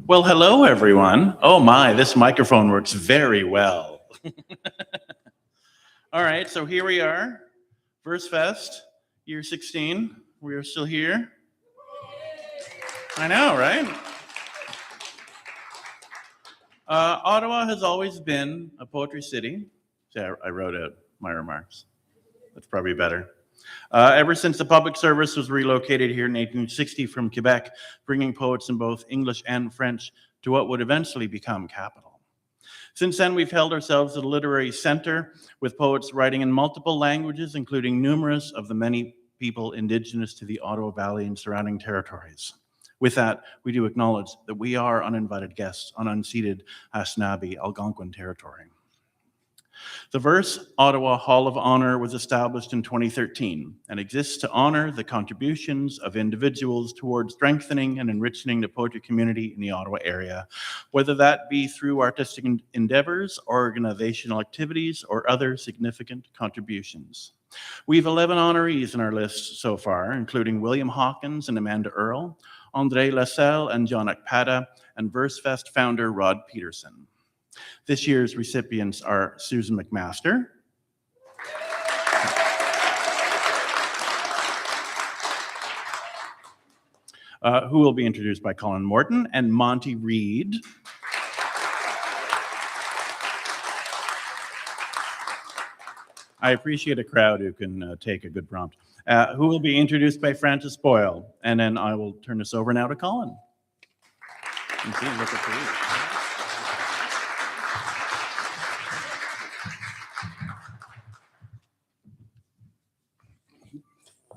Well, hello, everyone. Oh my, this microphone works very well. All right, so here we are, Versefest, year 16. We are still here. I know, right? Ottawa has always been a poetry city. See, I wrote out my remarks. That's probably better. Ever since the public service was relocated here in 1860 from Quebec, bringing poets in both English and French to what would eventually become capital. Since then, we've held ourselves at a literary center with poets writing in multiple languages, including numerous of the many people indigenous to the Ottawa Valley and surrounding territories. With that, we do acknowledge that we are uninvited guests on unceded Anishinaabe Algonquin territory. The Verse Ottawa Hall of Honor was established in 2013 and exists to honor the contributions of individuals towards strengthening and enriching the poetry community in the Ottawa area, whether that be through artistic endeavors, organizational activities, or other significant contributions. We have 11 honorees in our list so far, including William Hawkins and Amanda Earle, André Lasselle and John Akpada, and Versefest founder Rod Peterson. This year's recipients are Susan McMaster, who will be introduced by Colin Morton, and Monty Reed. I appreciate a crowd who can take a good prompt. Who will be introduced by Francis Boyle, and then I will turn this over now to Colin.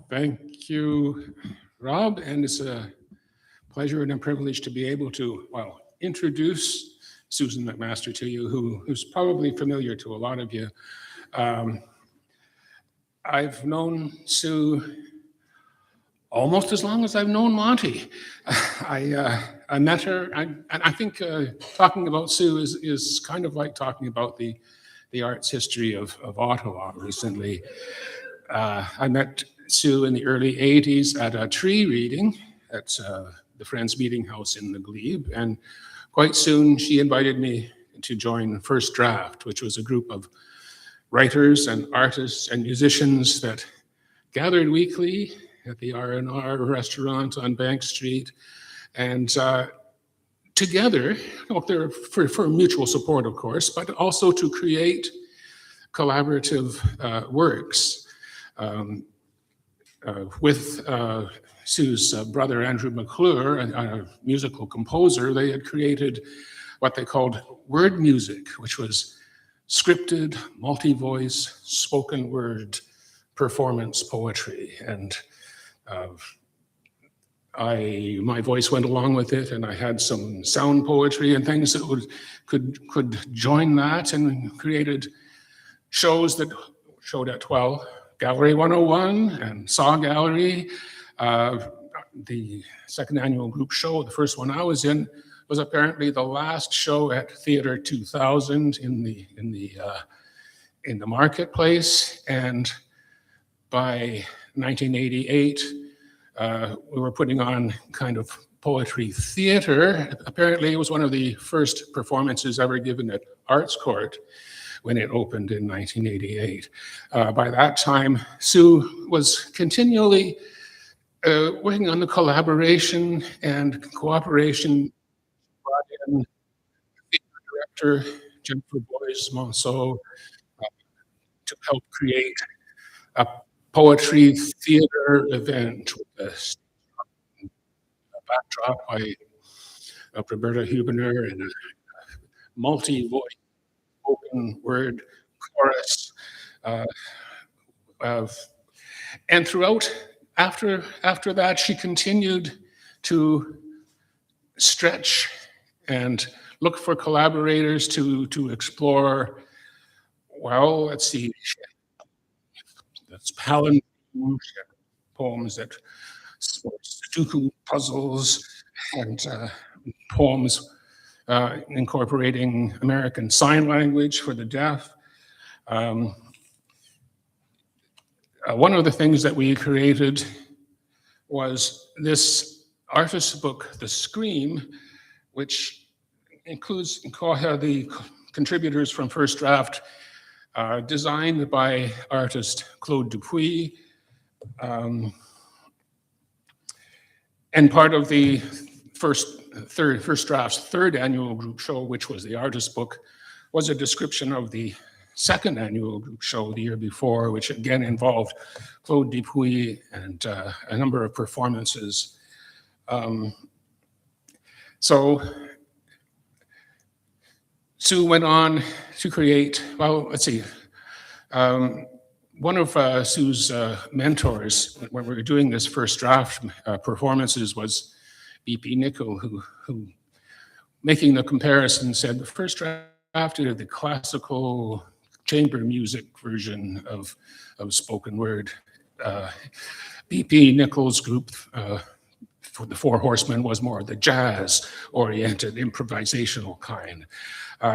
Thank you, Rob, and it's a pleasure and a privilege to be able to, introduce Susan McMaster to you, who's probably familiar to a lot of you. I've known Sue almost as long as I've known Monty. I met her, and I think talking about Sue is kind of like talking about the arts history of Ottawa recently. I met Sue in the early 80s at a tree reading at the Friends Meeting House in the Glebe, and quite soon she invited me to join First Draft, which was a group of writers and artists and musicians that gathered weekly at the R&R restaurant on Bank Street, and together, for mutual support, of course, but also to create collaborative works. With Sue's brother, Andrew McClure, a musical composer, they had created what they called word music, which was scripted, multi-voice, spoken word performance poetry. And my voice went along with it, and I had some sound poetry and things that could join that, and created shows that showed at Gallery 101 and Saw Gallery. The second annual group show, the first one I was in, was apparently the last show at Theatre 2000 in the marketplace. And by 1988, we were putting on kind of poetry theater. Apparently, it was one of the first performances ever given at Arts Court when it opened in 1988. By that time, Sue was continually working on the collaboration and cooperation. Brought in theater director Jennifer Boyce-Monceau to help create a poetry theater event with a backdrop by Roberta Hubener and a multi-voice spoken word chorus. And throughout, after that, she continued to stretch and look for collaborators to explore. Well, let's see. That's palindromes, poems that Sudoku puzzles, and poems incorporating American Sign Language for the deaf. One of the things that we created was this artist's book, The Scream, which includes the contributors from First Draft, designed by artist Claude Dupuis, and part of the First Draft's third annual group show, which was the artist book, was a description of the second annual group show the year before, which again involved Claude Dupuis and a number of performances. So Sue went on to create, well, let's see, one of Sue's mentors when we were doing this First Draft performances was B.P. Nichol, who making the comparison said the First Draft did the classical chamber music version of spoken word. B.P. Nichol's group for the Four Horsemen was more the jazz-oriented, improvisational kind.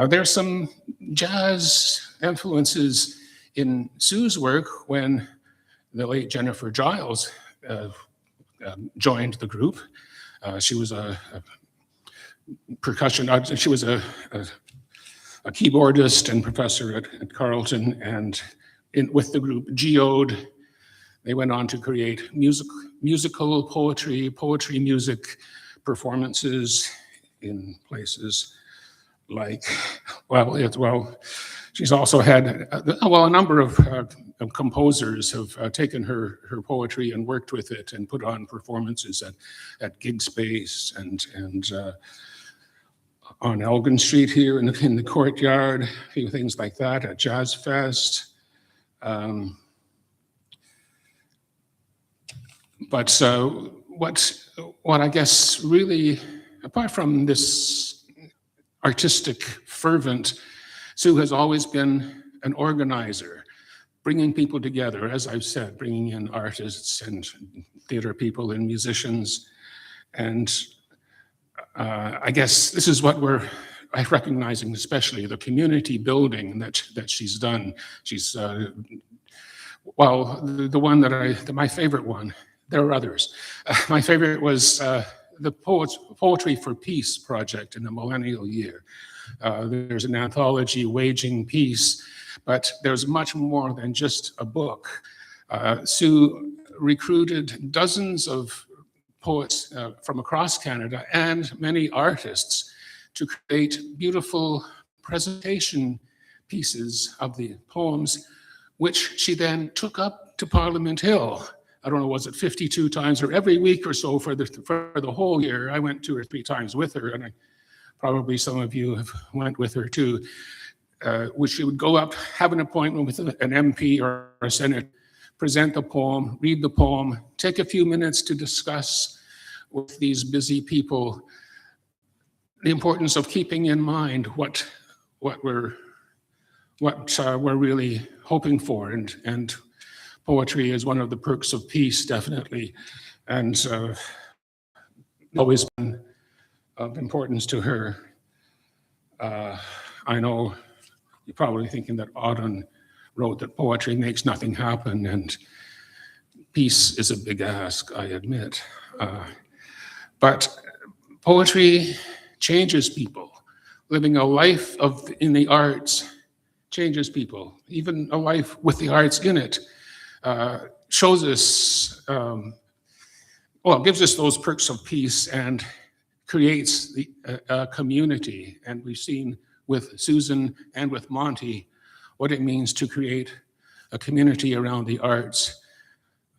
There's some jazz influences in Sue's work when the late Jennifer Giles joined the group. She was a percussion, she was a keyboardist and professor at Carleton, and with the group Geode, they went on to create musical poetry, music performances in places like, she's also had, a number of composers have taken her poetry and worked with it and put on performances at Gig Space and on Elgin Street here in the courtyard, a few things like that, at Jazz Fest. But what I guess really, apart from this artistic fervent, Sue has always been an organizer, bringing people together, as I've said, bringing in artists and theater people and musicians. And I guess this is what we're recognizing, especially the community building that she's done. She's, the one my favorite one, there are others. My favorite was the Poetry for Peace project in the millennial year. There's an anthology, Waging Peace, but there's much more than just a book. Sue recruited dozens of poets from across Canada and many artists to create beautiful presentation pieces of the poems, which she then took up to Parliament Hill. I don't know, was it 52 times or every week or so for the whole year? I went 2 or 3 times with her, and probably some of you have went with her too, which she would go up, have an appointment with an MP or a senator, present the poem, read the poem, take a few minutes to discuss with these busy people the importance of keeping in mind what we're really hoping for, and poetry is one of the perks of peace, definitely, and always been of importance to her. I know you're probably thinking that Auden wrote that poetry makes nothing happen, and peace is a big ask, I admit. But poetry changes people. Living a life in the arts changes people. Even a life with the arts in it shows us, gives us those perks of peace and creates a community. And we've seen with Susan and with Monty what it means to create a community around the arts.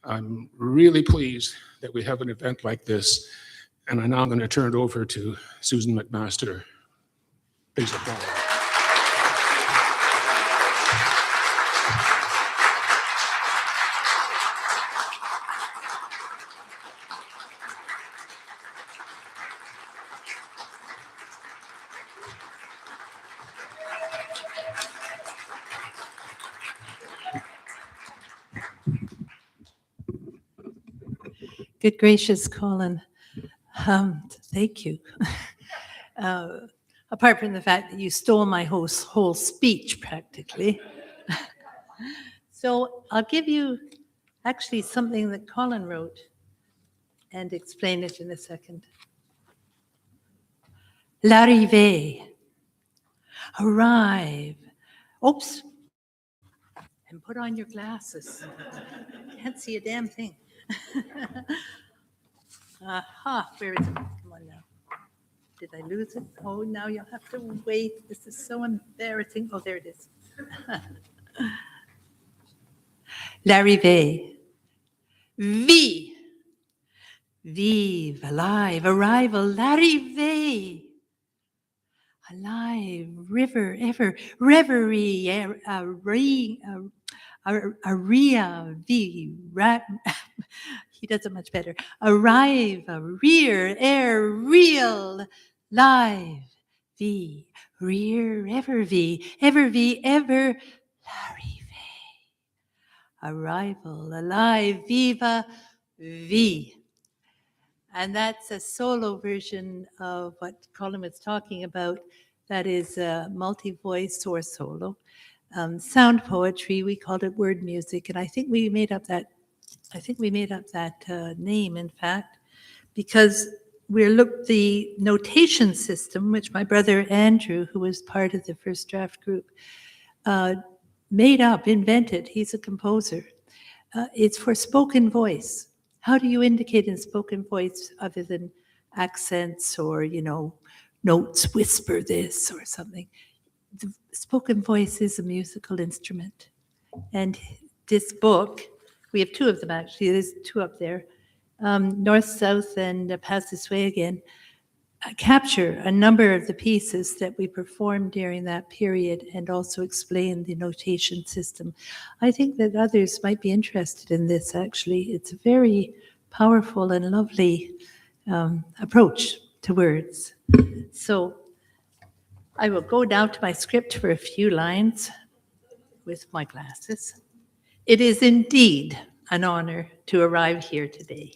I'm really pleased that we have an event like this, and I'm now going to turn it over to Susan McMaster. Please applaud. Good gracious, Colin. Thank you. Apart from the fact that you stole my whole speech, practically. So I'll give you actually something that Colin wrote and explain it in a second. L'arrivée. Arrive. Oops. And put on your glasses. Can't see a damn thing. Aha, where is it? Come on now. Did I lose it? Oh, now you'll have to wait. This is so embarrassing. Oh, there it is. L'arrivée. Vie. Vive, alive, arrival, l'arrivée. Alive, river, ever, reverie, aria, he does it much better. Arrive, rear, air, real, live, v, rear, ever, ever, l'arrivée. Arrival, alive, viva, v. And that's a solo version of what Colin was talking about. That is a multi-voice or solo. Sound poetry, we called it word music. And I think we made up that name, in fact, because we looked the notation system, which my brother Andrew, who was part of the first draft group, invented. He's a composer. It's for spoken voice. How do you indicate in spoken voice other than accents or, notes, whisper this or something? The spoken voice is a musical instrument. And this book, we have two of them actually, there's two up there, North, South, and Pass This Way Again, capture a number of the pieces that we performed during that period and also explain the notation system. I think that others might be interested in this, actually. It's a very powerful and lovely approach to words. So I will go down to my script for a few lines with my glasses. It is indeed an honor to arrive here today.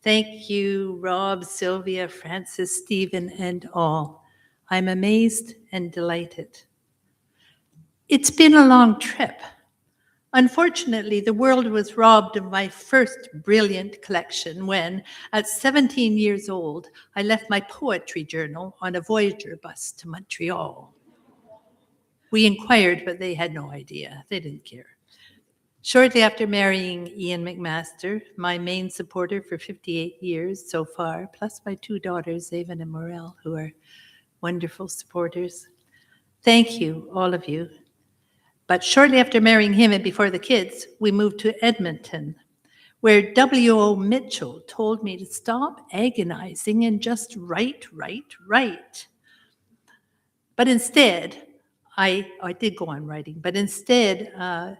Thank you, Rob, Sylvia, Francis, Stephen, and all. I'm amazed and delighted. It's been a long trip. Unfortunately, the world was robbed of my first brilliant collection when, at 17 years old, I left my poetry journal on a Voyager bus to Montreal. We inquired, but they had no idea. They didn't care. Shortly after marrying Ian McMaster, my main supporter for 58 years so far, plus my two daughters, Avon and Morel, who are wonderful supporters. Thank you, all of you. But shortly after marrying him and before the kids, we moved to Edmonton, where W.O. Mitchell told me to stop agonizing and just write. But instead, I did go on writing, but instead,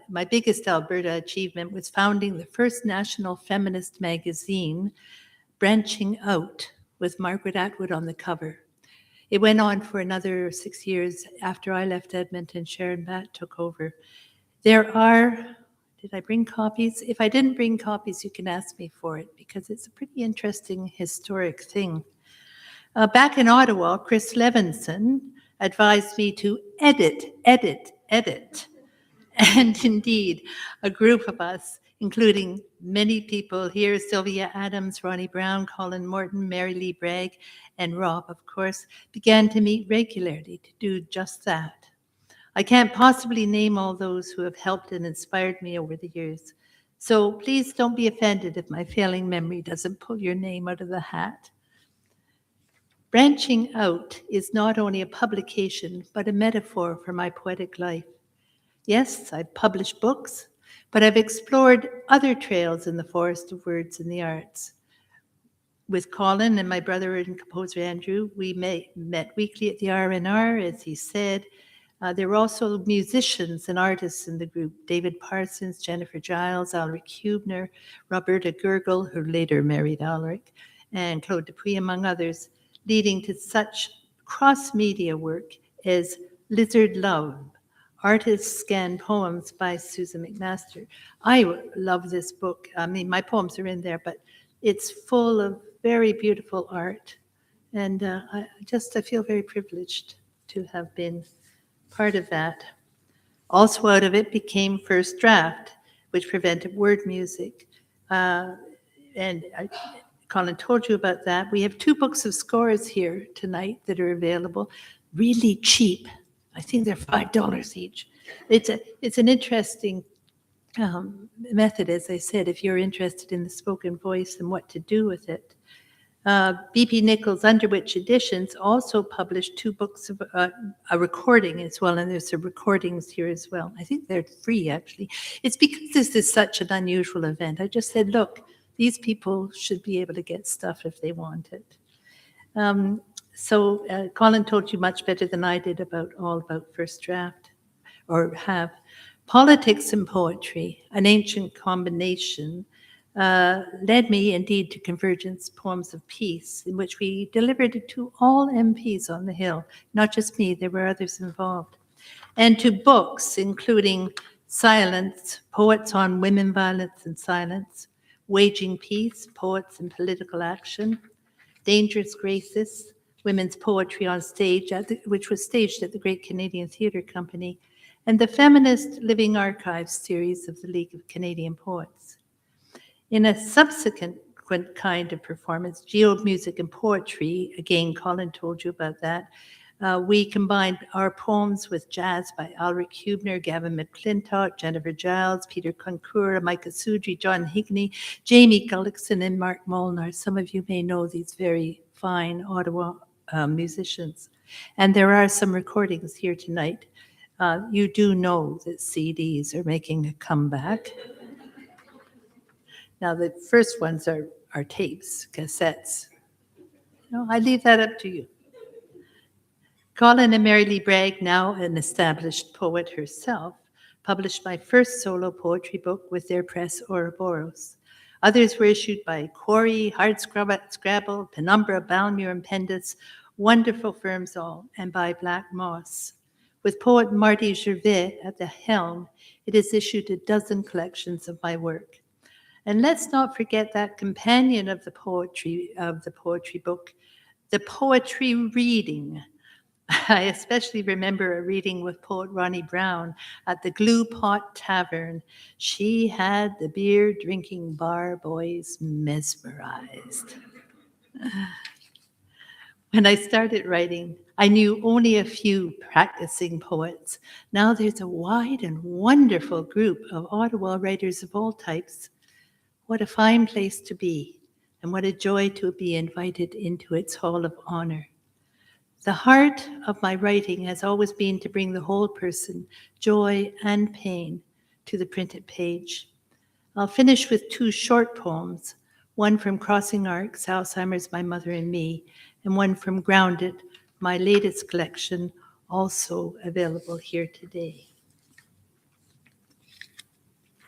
my biggest Alberta achievement was founding the first national feminist magazine, Branching Out, with Margaret Atwood on the cover. It went on for another 6 years. After I left Edmonton, Sharon Batt took over. Did I bring copies? If I didn't bring copies, you can ask me for it, because it's a pretty interesting historic thing. Back in Ottawa, Chris Levinson advised me to edit. And indeed, a group of us, including many people here, Sylvia Adams, Ronnie Brown, Colin Morton, Mary Lee Bragg, and Rob, of course, began to meet regularly to do just that. I can't possibly name all those who have helped and inspired me over the years. So please don't be offended if my failing memory doesn't pull your name out of the hat. Branching Out is not only a publication, but a metaphor for my poetic life. Yes, I've published books, but I've explored other trails in the forest of words and the arts. With Colin and my brother and composer Andrew, we met weekly at the R&R, as he said. There were also musicians and artists in the group: David Parsons, Jennifer Giles, Ulrich Hubner, Roberta Gurgel, who later married Ulrich, and Claude Dupuis, among others, leading to such cross-media work as Lizard Love, Artists Scan Poems by Susan McMaster. I love this book. I mean, my poems are in there, but it's full of very beautiful art. And I feel very privileged to have been part of that. Also out of it became First Draft, which prevented word music. And Colin told you about that. We have 2 books of scores here tonight that are available, really cheap. I think they're $5 each. It's an interesting method, as I said, if you're interested in the spoken voice and what to do with it. B.P. Nichols' Underwitch Editions also published 2 books of a recording as well, and there's some recordings here as well. I think they're free, actually. It's because this is such an unusual event. I just said, look, these people should be able to get stuff if they want it. So Colin told you much better than I did all about First Draft, or have. Politics and Poetry, an ancient combination, led me indeed to Convergence Poems of Peace, in which we delivered it to all MPs on the Hill, not just me, there were others involved, and to books including Silence, Poets on Women Violence and Silence, Waging Peace, Poets and Political Action, Dangerous Graces, Women's Poetry on Stage, which was staged at the Great Canadian Theatre Company, and the Feminist Living Archives series of the League of Canadian Poets. In a subsequent kind of performance, Geomusic and Poetry, again, Colin told you about that, we combined our poems with jazz by Alric Hubner, Gavin McClintock, Jennifer Giles, Peter Concura, Micah Sudri, John Higney, Jamie Gullickson, and Mark Molnar. Some of you may know these very fine Ottawa musicians. And there are some recordings here tonight. You do know that CDs are making a comeback. Now, the first ones are tapes, cassettes. No, I leave that up to you. Colin and Mary Lee Bragg, now an established poet herself, published my first solo poetry book with their press Ouroboros. Others were issued by Quarry, Hardscrabble, Penumbra, Balmuir, and Pendus, wonderful firms all, and by Black Moss. With poet Marty Gervais at the helm, it has issued a dozen collections of my work. And let's not forget that companion of the poetry book, the poetry reading. I especially remember a reading with poet Ronnie Brown at the Glue Pot Tavern. She had the beer-drinking bar boys mesmerized. When I started writing, I knew only a few practicing poets. Now there's a wide and wonderful group of Ottawa writers of all types. What a fine place to be, and what a joy to be invited into its Hall of Honor. The heart of my writing has always been to bring the whole person, joy and pain, to the printed page. I'll finish with 2 short poems, one from Crossing Arcs, Alzheimer's, My Mother and Me, and one from Grounded, my latest collection, also available here today.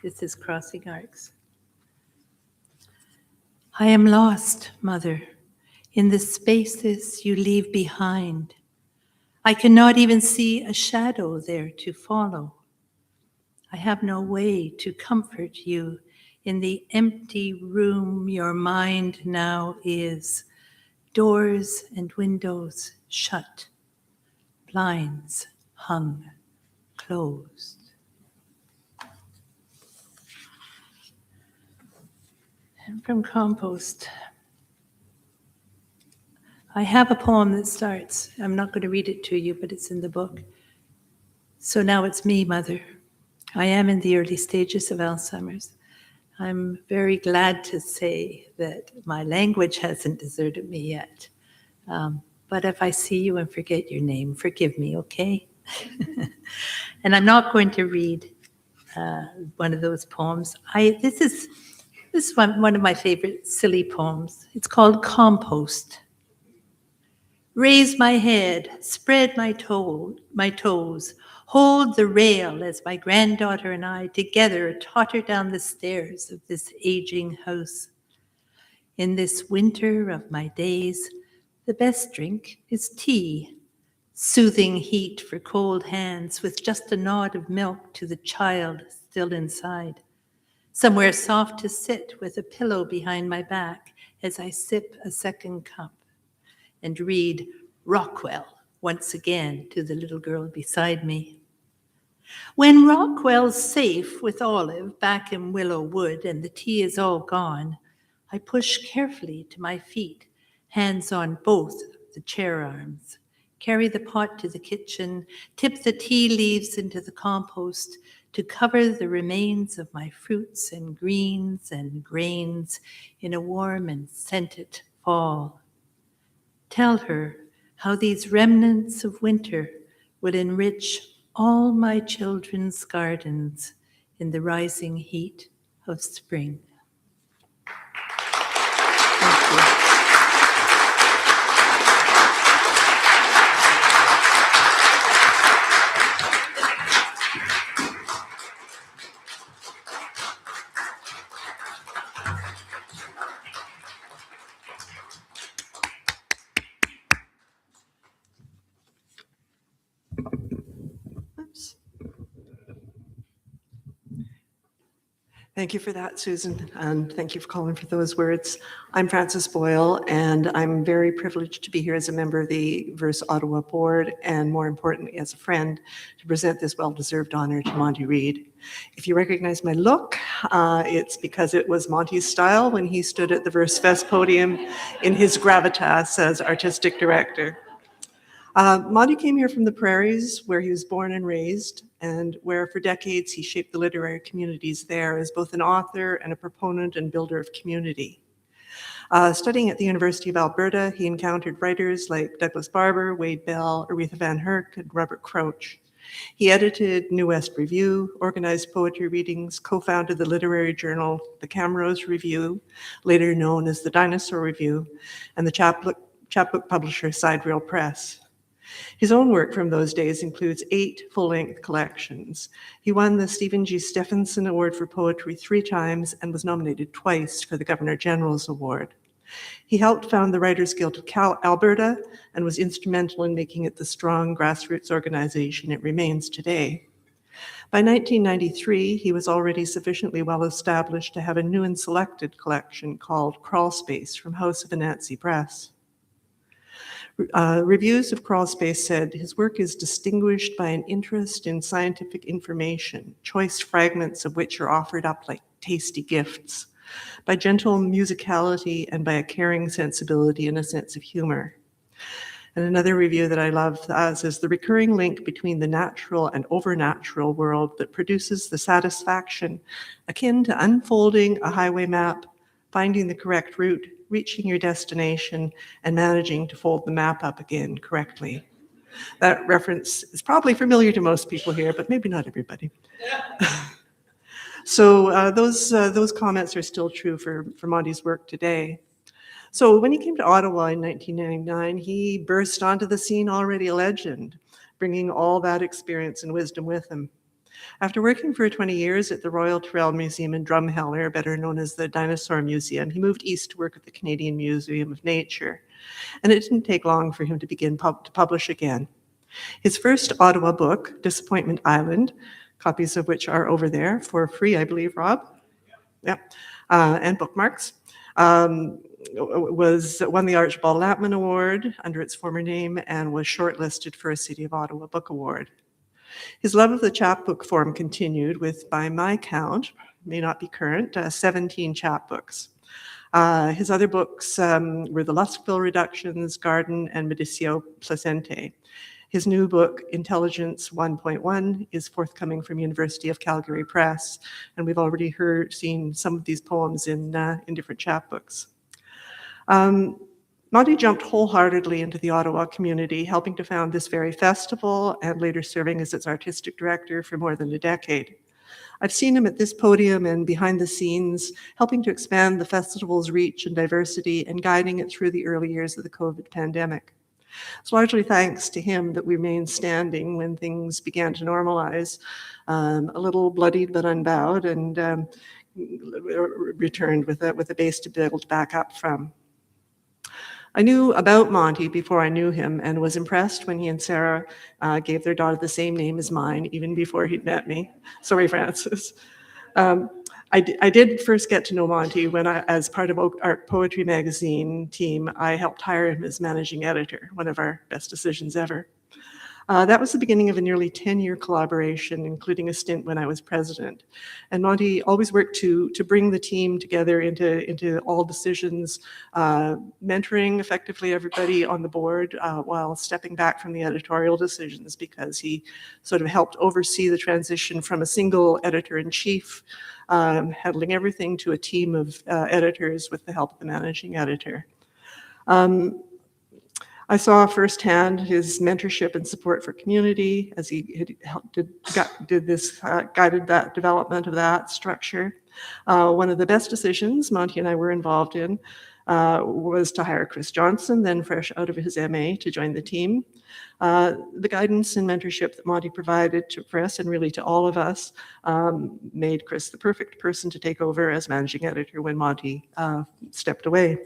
This is Crossing Arcs. I am lost, Mother, in the spaces you leave behind. I cannot even see a shadow there to follow. I have no way to comfort you in the empty room your mind now is. Doors and windows shut, blinds hung closed. And from Compost, I have a poem that starts, I'm not going to read it to you, but it's in the book. So now it's me, Mother. I am in the early stages of Alzheimer's. I'm very glad to say that my language hasn't deserted me yet. But if I see you and forget your name, forgive me, okay? And I'm not going to read one of those poems. This is one of my favorite silly poems. It's called Compost. Raise my head, spread my toes, hold the rail as my granddaughter and I together totter down the stairs of this aging house. In this winter of my days, the best drink is tea, soothing heat for cold hands with just a nod of milk to the child still inside. Somewhere soft to sit with a pillow behind my back as I sip a second cup and read Rockwell once again to the little girl beside me. When Rockwell's safe with Olive back in Willow Wood and the tea is all gone, I push carefully to my feet, hands on both the chair arms. Carry the pot to the kitchen, tip the tea leaves into the compost to cover the remains of my fruits and greens and grains in a warm and scented fall. Tell her how these remnants of winter will enrich all my children's gardens in the rising heat of spring. Thank you. Oops. Thank you for that, Susan, and thank you for calling for those words. I'm Frances Boyle, and I'm very privileged to be here as a member of the Verse Ottawa Board, and more importantly, as a friend, to present this well-deserved honor to Monty Reid. If you recognize my look, it's because it was Monty's style when he stood at the Versefest podium in his gravitas as artistic director. Monty came here from the prairies where he was born and raised, and where for decades he shaped the literary communities there as both an author and a proponent and builder of community. Studying at the University of Alberta, he encountered writers like Douglas Barber, Wade Bell, Aretha Van Herk, and Robert Crouch. He edited New West Review, organized poetry readings, co-founded the literary journal The Camrose Review, later known as the Dinosaur Review, and the chapbook publisher Sidereal Press. His own work from those days includes 8 full-length collections. He won the Stephen G. Stephenson Award for Poetry 3 times and was nominated twice for the Governor General's Award. He helped found the Writers Guild of Alberta and was instrumental in making it the strong grassroots organization it remains today. By 1993, he was already sufficiently well established to have a new and selected collection called Crawl Space from House of Anansi Press. Reviews of Crawl Space said his work is distinguished by an interest in scientific information, choice fragments of which are offered up like tasty gifts, by gentle musicality and by a caring sensibility and a sense of humor. And another review that I love says the recurring link between the natural and overnatural world that produces the satisfaction akin to unfolding a highway map, finding the correct route, reaching your destination, and managing to fold the map up again correctly. That reference is probably familiar to most people here, but maybe not everybody. So those comments are still true for Monty's work today. So when he came to Ottawa in 1999, he burst onto the scene already a legend, bringing all that experience and wisdom with him. After working for 20 years at the Royal Tyrrell Museum in Drumheller, better known as the Dinosaur Museum, he moved east to work at the Canadian Museum of Nature. And it didn't take long for him to begin to publish again. His first Ottawa book, Disappointment Island, copies of which are over there for free, I believe, Rob? Yeah, and bookmarks, won the Archibald Latman Award under its former name and was shortlisted for a City of Ottawa Book Award. His love of the chapbook form continued with, by my count, may not be current, 17 chapbooks. His other books were the Luskville Reductions, Garden, and Medicio Placente. His new book, Intelligence 1.1, is forthcoming from University of Calgary Press, and we've already seen some of these poems in different chapbooks. Monty jumped wholeheartedly into the Ottawa community, helping to found this very festival and later serving as its artistic director for more than a decade. I've seen him at this podium and behind the scenes, helping to expand the festival's reach and diversity and guiding it through the early years of the COVID pandemic. It's largely thanks to him that we remained standing when things began to normalize, a little bloodied but unbowed, and returned with a base to build back up from. I knew about Monty before I knew him and was impressed when he and Sarah gave their daughter the same name as mine, even before he'd met me. Sorry, Francis. I did first get to know Monty when as part of our poetry magazine team, I helped hire him as managing editor, one of our best decisions ever. That was the beginning of a nearly 10-year collaboration, including a stint when I was president. And Monty always worked to bring the team together into all decisions, mentoring effectively everybody on the board while stepping back from the editorial decisions, because he sort of helped oversee the transition from a single editor-in-chief handling everything to a team of editors with the help of the managing editor. I saw firsthand his mentorship and support for community as he guided that development of that structure. One of the best decisions Monty and I were involved in was to hire Chris Johnson, then fresh out of his MA, to join the team. The guidance and mentorship that Monty provided to Chris and really to all of us made Chris the perfect person to take over as managing editor when Monty stepped away.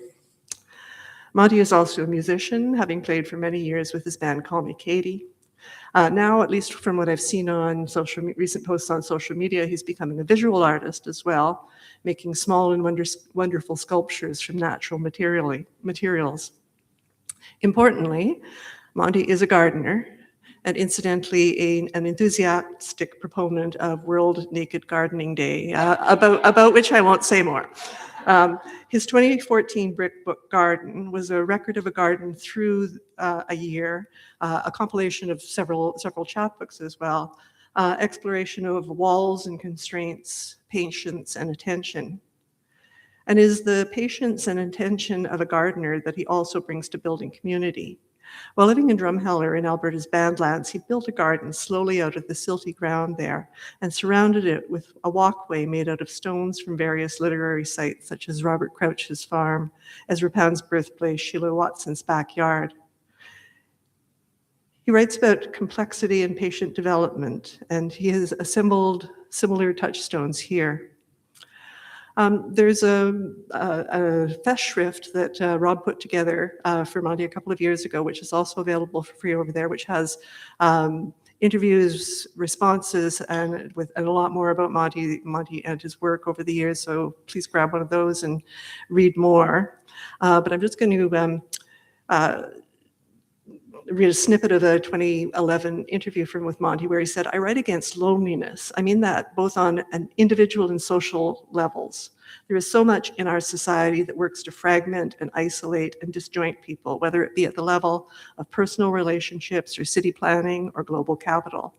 Monty is also a musician, having played for many years with his band Call Me Katie. Now, at least from what I've seen on recent posts on social media, he's becoming a visual artist as well, making small and wonderful sculptures from natural materials. Importantly, Monty is a gardener, and incidentally an enthusiastic proponent of World Naked Gardening Day, about which I won't say more. His 2014 Brick Book Garden was a record of a garden through a year, a compilation of several chapbooks as well, exploration of walls and constraints, patience and attention. And is the patience and attention of a gardener that he also brings to building community. While living in Drumheller in Alberta's Bandlands, he built a garden slowly out of the silty ground there and surrounded it with a walkway made out of stones from various literary sites such as Robert Crouch's farm, Ezra Pound's birthplace, Sheila Watson's backyard. He writes about complexity and patient development, and he has assembled similar touchstones here. There's a Festschrift that Rob put together for Monty a couple of years ago, which is also available for free over there, which has interviews, responses, and a lot more about Monty and his work over the years. So please grab one of those and read more. But I'm just going to read a snippet of a 2011 interview with Monty where he said, "I write against loneliness. I mean that both on an individual and social levels. There is so much in our society that works to fragment and isolate and disjoint people, whether it be at the level of personal relationships or city planning or global capital.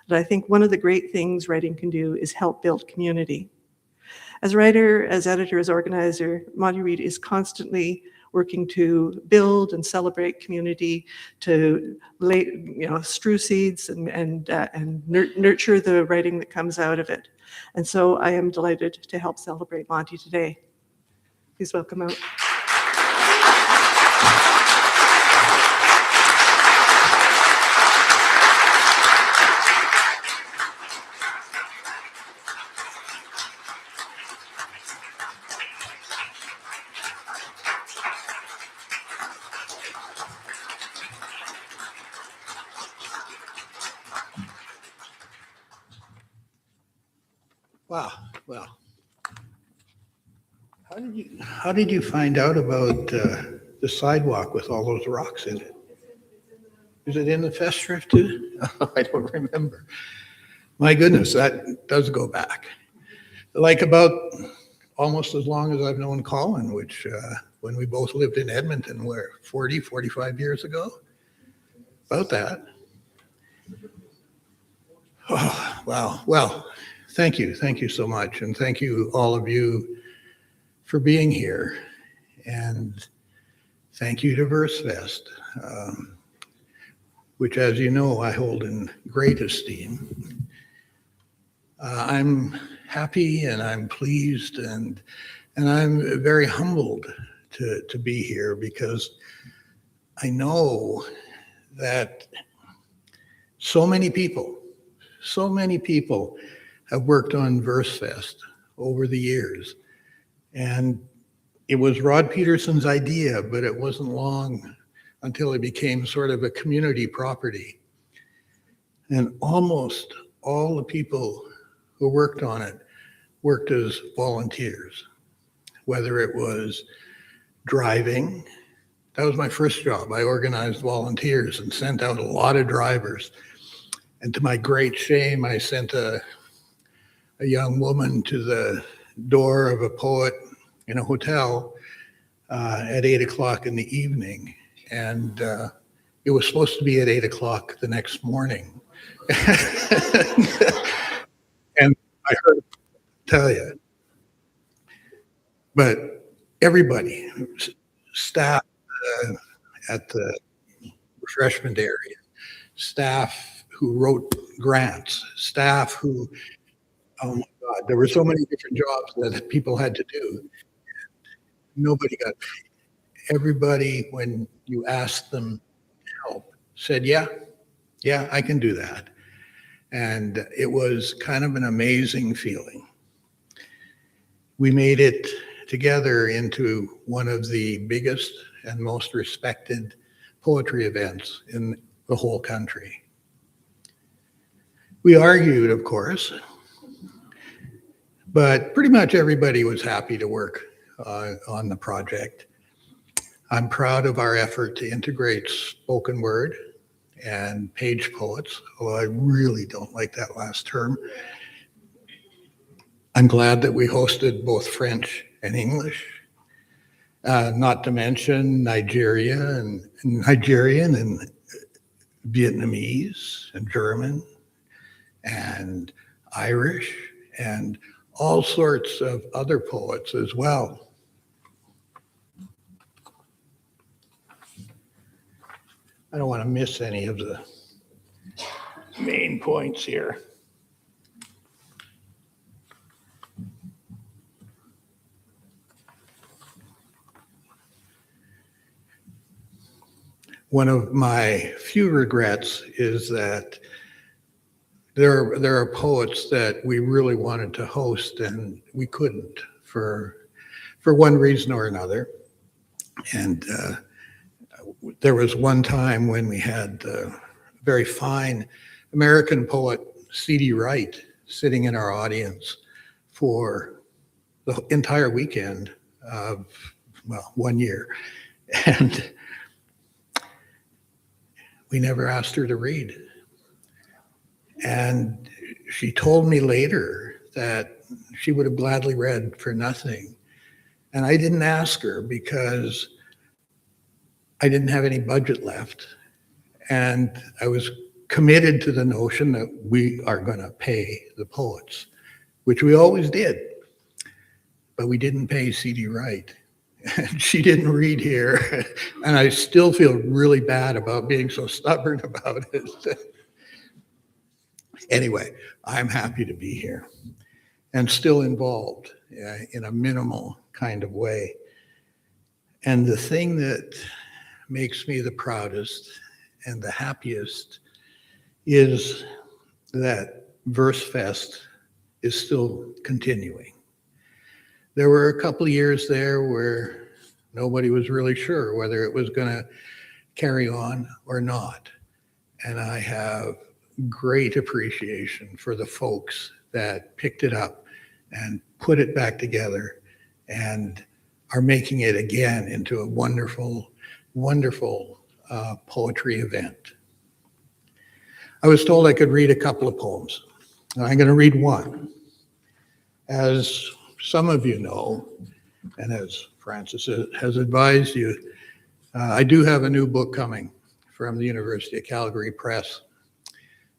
But I think one of the great things writing can do is help build community." As writer, as editor, as organizer, Monty Reid is constantly working to build and celebrate community, to strew seeds and nurture the writing that comes out of it. And so I am delighted to help celebrate Monty today. Please welcome out. Wow. Well, how did you find out about the sidewalk with all those rocks in it? Is it in the Festschrift too? I don't remember. My goodness, that does go back. Like about almost as long as I've known Colin, which when we both lived in Edmonton, 45 years ago? About that. Oh, wow. Well, thank you so much. And thank you, all of you, for being here. And thank you to Versefest, which, as you know, I hold in great esteem. I'm happy and I'm pleased and I'm very humbled to be here, because I know that so many people have worked on Versefest over the years. And it was Rod Peterson's idea, but it wasn't long until it became sort of a community property. And almost all the people who worked on it worked as volunteers, whether it was driving That was my first job. I organized volunteers and sent out a lot of drivers. And to my great shame, I sent a young woman to the door of a poet in a hotel at 8 o'clock in the evening. And it was supposed to be at 8 o'clock the next morning. And I heard her tell you. But everybody, staff at the refreshment area, staff who wrote grants, staff who, oh my God, there were so many different jobs that people had to do. Nobody got paid. Everybody, when you asked them help, said, yeah, I can do that. And it was kind of an amazing feeling. We made it together into one of the biggest and most respected poetry events in the whole country. We argued, of course, but pretty much everybody was happy to work on the project. I'm proud of our effort to integrate spoken word and page poets, although I really don't like that last term. I'm glad that we hosted both French and English, not to mention Nigerian and Vietnamese and German and Irish and all sorts of other poets as well. I don't want to miss any of the main points here. One of my few regrets is that there are poets that we really wanted to host and we couldn't for one reason or another. And there was one time when we had a very fine American poet, C.D. Wright, sitting in our audience for the entire weekend of, well, 1 year. And we never asked her to read. And she told me later that she would have gladly read for nothing. And I didn't ask her because I didn't have any budget left. And I was committed to the notion that we are going to pay the poets, which we always did. But we didn't pay C.D. Wright. And she didn't read here. And I still feel really bad about being so stubborn about it. Anyway, I'm happy to be here and still involved in a minimal kind of way. And the thing that makes me the proudest and the happiest is that Versefest is still continuing. There were a couple of years there where nobody was really sure whether it was going to carry on or not. And I have great appreciation for the folks that picked it up and put it back together and are making it again into a wonderful, wonderful poetry event. I was told I could read a couple of poems. I'm going to read one. As some of you know, and as Francis has advised you, I do have a new book coming from the University of Calgary Press,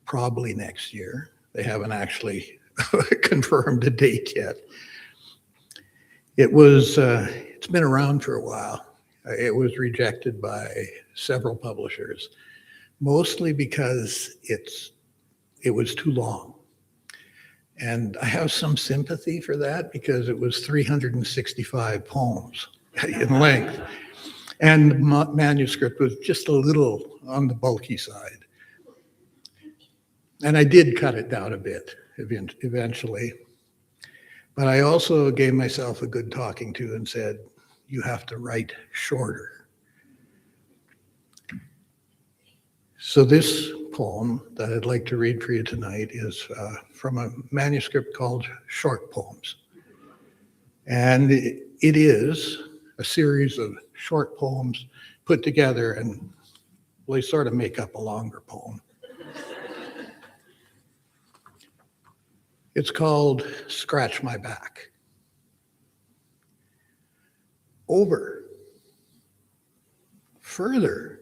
probably next year. They haven't actually confirmed a date yet. It's been around for a while. It was rejected by several publishers, mostly because it was too long. And I have some sympathy for that because it was 365 poems in length. And the manuscript was just a little on the bulky side. And I did cut it down a bit eventually. But I also gave myself a good talking to and said, you have to write shorter. So this poem that I'd like to read for you tonight is from a manuscript called Short Poems. And it is a series of short poems put together, and well, they sort of make up a longer poem. It's called Scratch My Back. Over, further,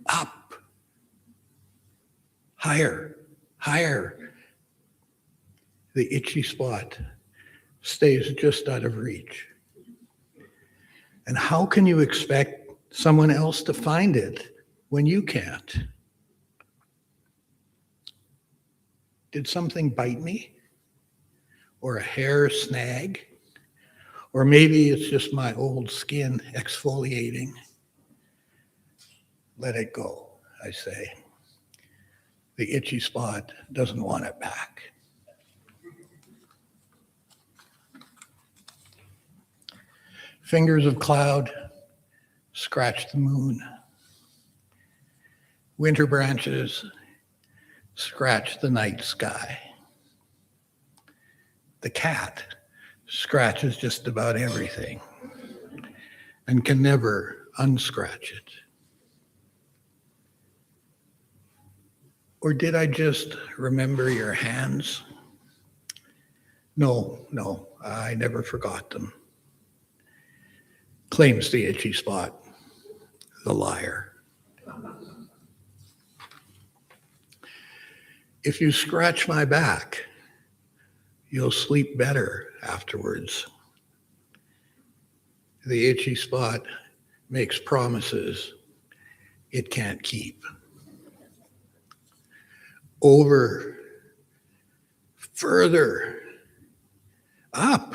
up, higher, higher. The itchy spot stays just out of reach. And how can you expect someone else to find it when you can't? Did something bite me? Or a hair snag? Or maybe it's just my old skin exfoliating. Let it go, I say. The itchy spot doesn't want it back. Fingers of cloud scratch the moon. Winter branches scratch the night sky. The cat scratches just about everything and can never unscratch it. Or did I just remember your hands? No, I never forgot them. Claims the itchy spot, the liar. If you scratch my back, you'll sleep better afterwards. The itchy spot makes promises it can't keep. Over, further, up,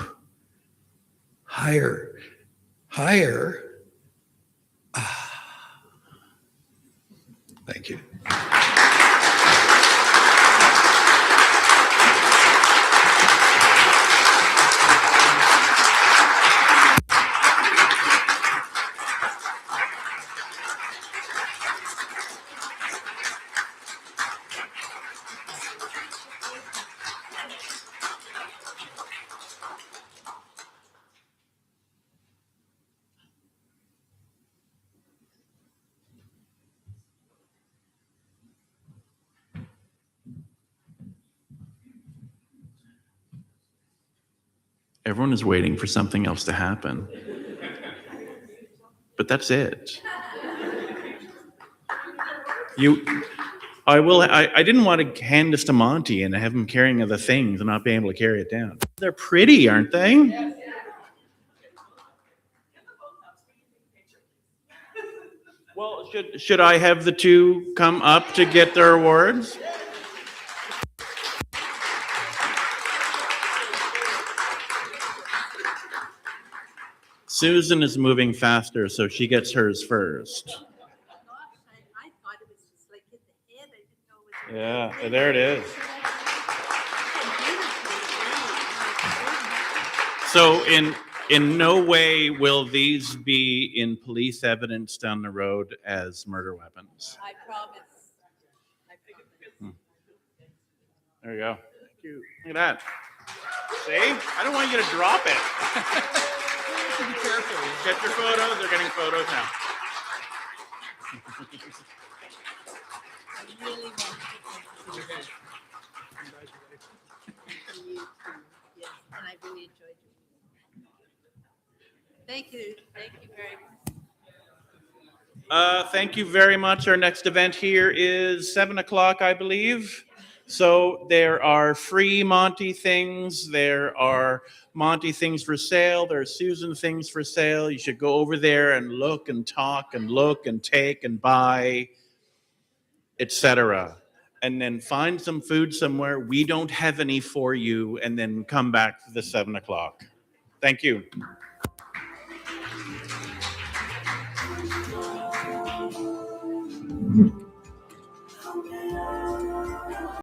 higher, higher. Thank you. Everyone is waiting for something else to happen. But that's it. I didn't want to hand this to Monty and have him carrying other things and not being able to carry it down. They're pretty, aren't they? Well, should I have the two come up to get their awards? Susan is moving faster, so she gets hers first. I thought it was just like in the head. I didn't know it was. Yeah, there it is. So in no way will these be in police evidence down the road as murder weapons. I promise. There you go. Thank you. Look at that. See? I don't want you to drop it. Be careful. Get your photos. They're getting photos now. I really want to thank you. You too. Yes, and I really enjoyed it. Thank you. Thank you very much. Thank you very much. Our next event here is 7 o'clock, I believe. So there are free Monty things. There are Monty things for sale. There are Susan things for sale. You should go over there and look and talk and look and take and buy, etc. And then find some food somewhere. We don't have any for you. And then come back for the 7 o'clock. Thank you.